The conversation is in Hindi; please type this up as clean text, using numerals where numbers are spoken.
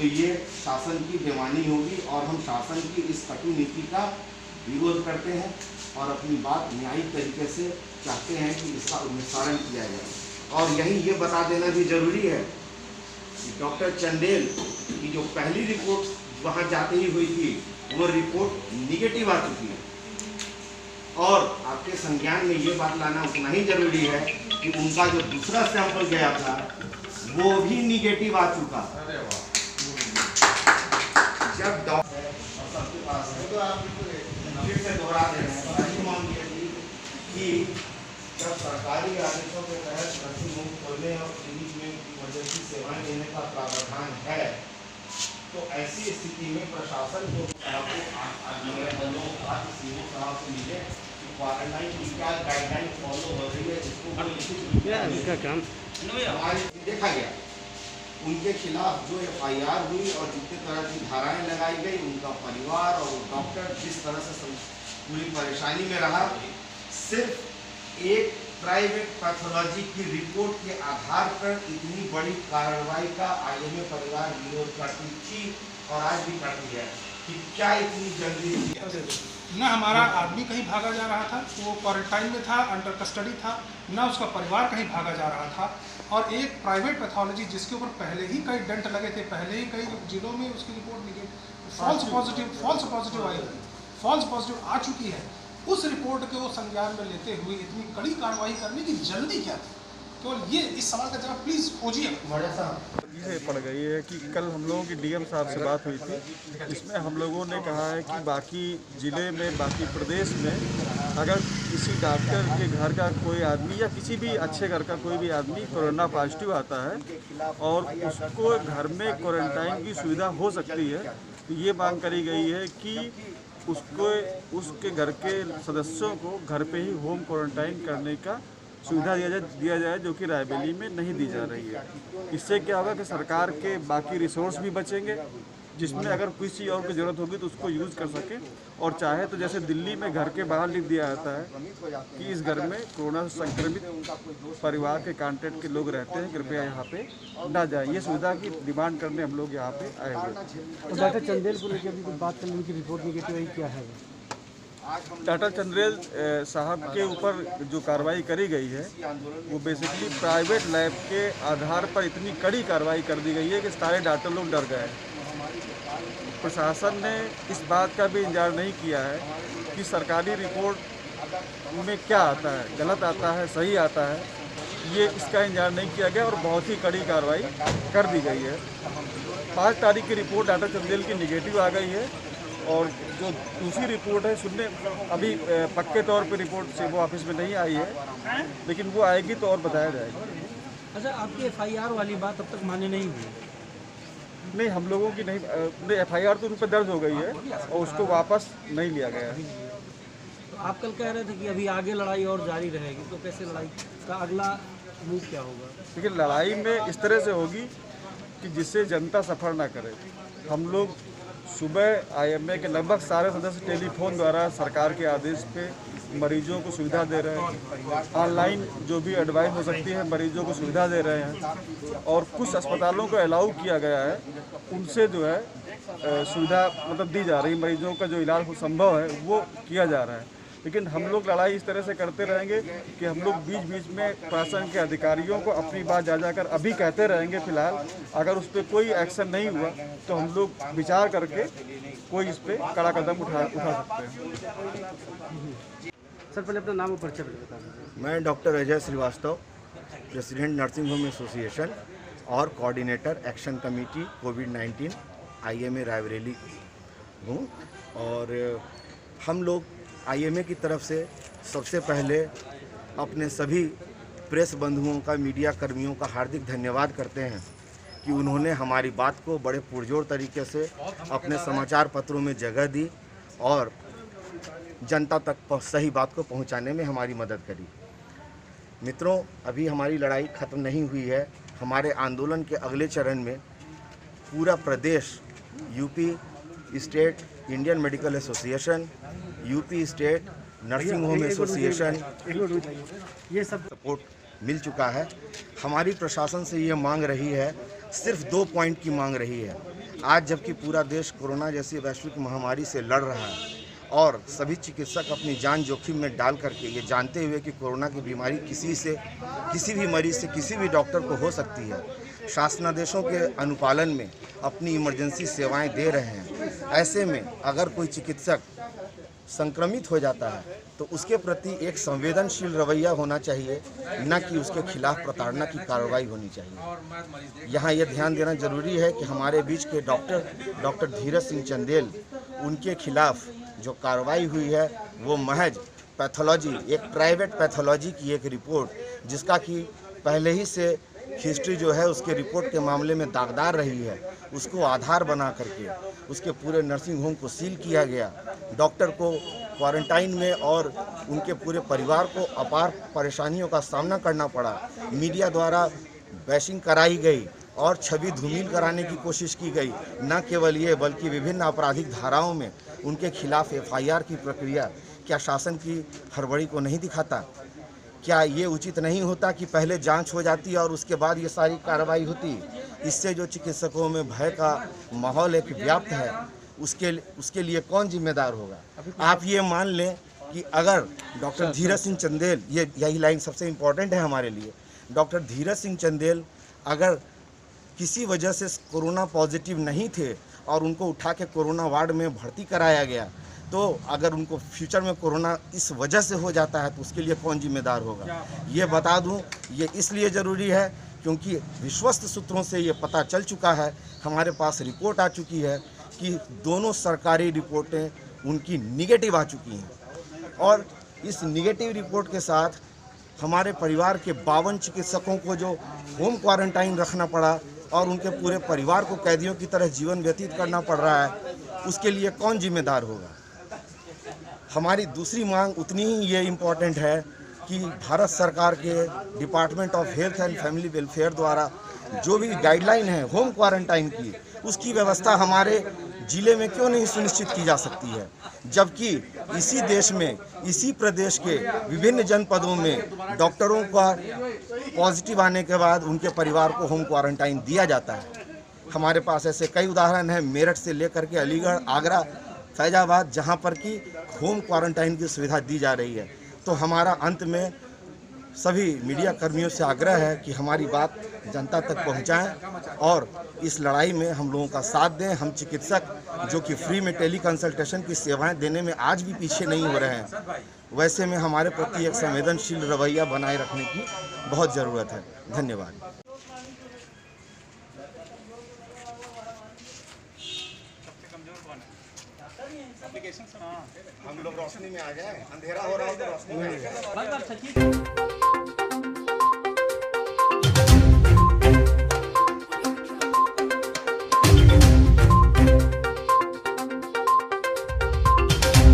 तो ये शासन की बेईमानी होगी और हम शासन की इस कटु नीति का विरोध करते हैं और अपनी बात न्यायिक तरीके से चाहते हैं कि इसका निस्तारण किया जाए। और यही ये बता देना भी जरूरी है कि डॉक्टर चंदेल की जो पहली रिपोर्ट वहाँ जाते ही हुई थी वो रिपोर्ट निगेटिव आ चुकी है और आपके संज्ञान में ये बात लाना उतना ही जरूरी है कि उनका जो दूसरा सैंपल गया था वो भी निगेटिव आ चुका। जब डॉक्टर सबके पास है तो आप फिर से दोहरा दे रहे हैं यही मांगिए कि जब सरकारी आदेशों के तहत नर्सिंग होम खोलने और क्लिनिक में इमरजेंसी सेवाएं देने का प्रावधान है तो ऐसी स्थिति में प्रशासन को क्वारंटाइन की क्या गाइडलाइन फॉलो हो रही है इसको काम हमारे देखा गया। उनके खिलाफ जो FIR हुई और जितने तरह की धाराएं लगाई गई, उनका परिवार और डॉक्टर जिस तरह से पूरी परेशानी में रहा, सिर्फ एक प्राइवेट पैथोलॉजी की रिपोर्ट के आधार पर इतनी बड़ी कार्रवाई का IMA परिवार विरोध करती थी और आज भी करती है कि क्या इतनी जल्दी न हमारा आदमी कहीं भागा जा रहा था, वो क्वारंटाइन में था, अंडर कस्टडी था, न उसका परिवार कहीं भागा जा रहा था। और एक प्राइवेट पैथोलॉजी जिसके ऊपर पहले ही कई डेंट लगे थे, पहले ही कई जिलों में उसकी रिपोर्ट निगेटिव फॉल्स पॉजिटिव आई, फॉल्स पॉजिटिव आ चुकी है। उस रिपोर्ट को संज्ञान में लेते हुए इतनी कड़ी कार्रवाई करने की जल्दी क्या थी? केवल ये इस सवाल का जवाब प्लीज खोजिए। ये पड़ गई है कि कल हम लोगों की DM साहब से बात हुई थी, इसमें हम लोगों ने कहा है कि बाकी ज़िले में, बाकी प्रदेश में अगर किसी डॉक्टर के घर का कोई आदमी या किसी भी अच्छे घर का कोई भी आदमी कोरोना पॉजिटिव आता है और उसको घर में क्वारंटाइन की सुविधा हो सकती है, तो ये मांग करी गई है कि उसके घर के सदस्यों को घर पे ही होम क्वारंटाइन करने का सुविधा दिया जाए जो कि रायबरेली में नहीं दी जा रही है। इससे क्या होगा कि सरकार के बाकी रिसोर्स भी बचेंगे, जिसमें अगर किसी और की ज़रूरत होगी तो उसको यूज़ कर सके। और चाहे तो जैसे दिल्ली में घर के बाहर लिख दिया जाता है कि इस घर में कोरोना से संक्रमित परिवार के कांटेक्ट के लोग रहते हैं, कृपया यहाँ पे ना जाए। ये सुविधा की डिमांड करने हम लोग यहाँ पे आए हुए हैं। डॉक्टर चंदेल को लेकर अभी कुछ बात करने की रिपोर्ट निगेटिव आई, क्या है? डॉक्टर चंदेल साहब के ऊपर जो कार्रवाई करी गई है वो बेसिकली प्राइवेट लैब के आधार पर इतनी कड़ी कार्रवाई कर दी गई है कि सारे डॉक्टर लोग डर गए। प्रशासन ने इस बात का भी इंतजार नहीं किया है कि सरकारी रिपोर्ट में क्या आता है, गलत आता है, सही आता है, ये इसका इंतजार नहीं किया गया और बहुत ही कड़ी कार्रवाई कर दी गई है। 5 तारीख की रिपोर्ट डॉक्टर चंदेल की निगेटिव आ गई है और जो दूसरी रिपोर्ट है सुनने अभी पक्के तौर पे रिपोर्ट से वो ऑफिस में नहीं आई है, लेकिन वो आएगी तो और बताया जाएगा। अच्छा, आपकी FIR वाली बात अब तक मान्य नहीं हुई? नहीं, हम लोगों की नहीं, FIR तो उन पर दर्ज हो गई है और उसको वापस नहीं लिया गया है। तो आप कल कह रहे थे कि अभी आगे लड़ाई और जारी रहेगी, तो कैसे लड़ाई का अगला मूव क्या होगा? लेकिन लड़ाई में इस तरह से होगी कि जिससे जनता सफ़र ना करे। हम लोग सुबह IMA के लगभग सारे सदस्य टेलीफोन द्वारा सरकार के आदेश पे मरीजों को सुविधा दे रहे हैं, ऑनलाइन जो भी एडवाइस हो सकती है मरीजों को सुविधा दे रहे हैं और कुछ अस्पतालों को अलाउ किया गया है, उनसे जो है सुविधा मतलब दी जा रही है, मरीजों का जो इलाज संभव है वो किया जा रहा है। लेकिन हम लोग लड़ाई इस तरह से करते रहेंगे कि हम लोग बीच बीच में प्रशासन के अधिकारियों को अपनी बात जा कर अभी कहते रहेंगे। फिलहाल अगर उस पर कोई एक्शन नहीं हुआ तो हम लोग विचार करके कोई इस पर कड़ा कदम उठा सकते हैं। सर, पहले अपना नाम और परिचय बता दीजिए। मैं doctor Ajay Srivastava, president nursing home association और कोऑर्डिनेटर एक्शन कमेटी कोविड-19 IMA रायबरेली हूँ। और हम लोग IMA की तरफ से सबसे पहले अपने सभी प्रेस बंधुओं का, मीडिया कर्मियों का हार्दिक धन्यवाद करते हैं कि उन्होंने हमारी बात को बड़े पुरजोर तरीके से अपने समाचार पत्रों में जगह दी और जनता तक सही बात को पहुंचाने में हमारी मदद करी। मित्रों, अभी हमारी लड़ाई ख़त्म नहीं हुई है। हमारे आंदोलन के अगले चरण में पूरा प्रदेश, UP state Indian medical association, UP state nursing home association, ये सब सपोर्ट मिल चुका है। हमारी प्रशासन से ये मांग रही है सिर्फ 2 पॉइंट की मांग रही है। आज जबकि पूरा देश कोरोना जैसी वैश्विक महामारी से लड़ रहा है और सभी चिकित्सक अपनी जान जोखिम में डाल करके ये जानते हुए कि कोरोना की बीमारी किसी भी मरीज से किसी भी डॉक्टर को हो सकती है, शासनादेशों के अनुपालन में अपनी इमरजेंसी सेवाएं दे रहे हैं। ऐसे में अगर कोई चिकित्सक संक्रमित हो जाता है तो उसके प्रति एक संवेदनशील रवैया होना चाहिए, न कि उसके खिलाफ प्रताड़ना की कार्रवाई होनी चाहिए। यहाँ यह ध्यान देना जरूरी है कि हमारे बीच के डॉक्टर धीरज सिंह चंदेल, उनके खिलाफ जो कार्रवाई हुई है वो महज पैथोलॉजी, एक प्राइवेट पैथोलॉजी की एक रिपोर्ट, जिसका कि पहले ही से हिस्ट्री जो है उसके रिपोर्ट के मामले में दागदार रही है, उसको आधार बना करके उसके पूरे नर्सिंग होम को सील किया गया। डॉक्टर को क्वारंटाइन में और उनके पूरे परिवार को अपार परेशानियों का सामना करना पड़ा। मीडिया द्वारा बैशिंग कराई गई और छवि धूमिल कराने की कोशिश की गई। न केवल ये बल्कि विभिन्न आपराधिक धाराओं में उनके खिलाफ FIR की प्रक्रिया क्या शासन की हड़बड़ी को नहीं दिखाता? क्या ये उचित नहीं होता कि पहले जांच हो जाती और उसके बाद ये सारी कार्रवाई होती? इससे जो चिकित्सकों में भय का माहौल एक व्याप्त है, उसके लिए कौन जिम्मेदार होगा? आप ये मान लें कि अगर डॉक्टर धीरज सिंह चंदेल, यही लाइन सबसे इम्पोर्टेंट है हमारे लिए, डॉक्टर धीरज सिंह चंदेल अगर किसी वजह से कोरोना पॉजिटिव नहीं थे और उनको उठा के कोरोना वार्ड में भर्ती कराया गया, तो अगर उनको फ्यूचर में कोरोना इस वजह से हो जाता है तो उसके लिए कौन जिम्मेदार होगा? ये बता दूं, ये इसलिए ज़रूरी है क्योंकि विश्वस्त सूत्रों से ये पता चल चुका है, हमारे पास रिपोर्ट आ चुकी है कि दोनों सरकारी रिपोर्टें उनकी निगेटिव आ चुकी हैं और इस निगेटिव रिपोर्ट के साथ हमारे परिवार के 52 चिकित्सकों को जो होम क्वारंटाइन रखना पड़ा और उनके पूरे परिवार को कैदियों की तरह जीवन व्यतीत करना पड़ रहा है, उसके लिए कौन जिम्मेदार होगा? हमारी दूसरी मांग उतनी ही ये इम्पोर्टेंट है कि भारत सरकार के department of health and family welfare द्वारा जो भी गाइडलाइन है होम क्वारंटाइन की, उसकी व्यवस्था हमारे ज़िले में क्यों नहीं सुनिश्चित की जा सकती है, जबकि इसी देश में, इसी प्रदेश के विभिन्न जनपदों में डॉक्टरों का पॉजिटिव आने के बाद उनके परिवार को होम क्वारंटाइन दिया जाता है। हमारे पास ऐसे कई उदाहरण हैं, मेरठ से लेकर के अलीगढ़, आगरा, फैजाबाद, जहां पर कि होम क्वारंटाइन की सुविधा दी जा रही है। तो हमारा अंत में सभी मीडिया कर्मियों से आग्रह है कि हमारी बात जनता तक पहुंचाएं और इस लड़ाई में हम लोगों का साथ दें। हम चिकित्सक जो कि फ्री में टेली कंसल्टेशन की सेवाएं देने में आज भी पीछे नहीं हो रहे हैं, वैसे में हमारे प्रति एक संवेदनशील रवैया बनाए रखने की बहुत ज़रूरत है। धन्यवाद। हम लोग रोशनी में आ जाए, अंधेरा हो रहा हो तो रोशनी में आ जाए।